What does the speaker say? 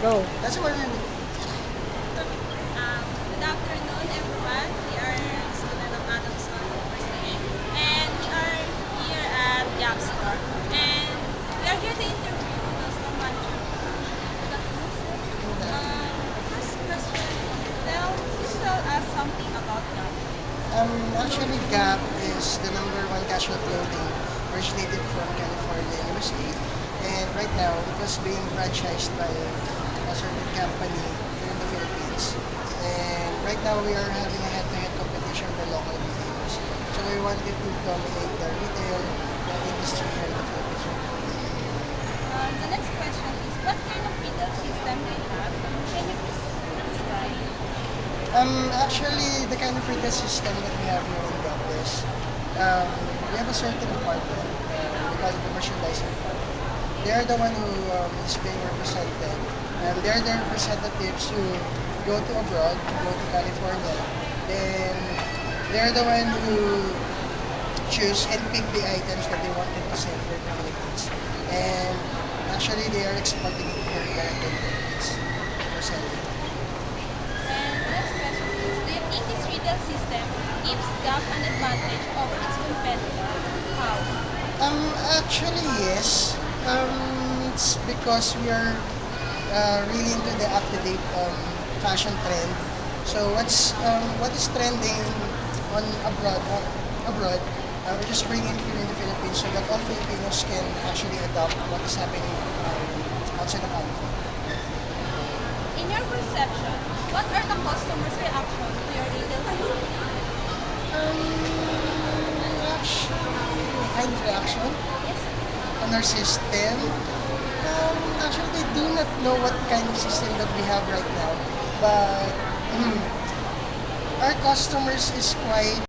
Go. That's what we Good afternoon, everyone. We are student of Adamson University, and we are here at Gap Store. And we are here to interview the store manager. First question, please tell us something about Gap. actually Gap is the number one casual clothing originated from California, USA. And right now, it was being franchised by a certain company here in the Philippines. And right now, we are having a head-to-head competition for local retailers. So we wanted to dominate the retail industry here in the Philippines. The next question is, what kind of retail system do you have? Can you please describe? Actually, the kind of retail system that we have here in Gap is um, we have a certain department, we call it the merchandising department. They are the one who is being represented, and they are the representatives who go to abroad, go to California. Then they are the one who choose and pick the items that they wanted to sell here in the Philippines. And actually, they are exporting it here directly in the Philippines for selling. And the next question is, do you think this retail system gives Gap an advantage over its competitor? How? Actually, yes. It's because we are really into the up-to-date fashion trend. So what is trending on abroad, we just bring it here in the Philippines so that all Filipinos can actually adopt what is happening outside the country. In your perception, what are the customers' reaction to your retail system? Actually, kind of reaction Yes. on our system. Actually, they do not know what kind of system that we have right now, but our customers is quite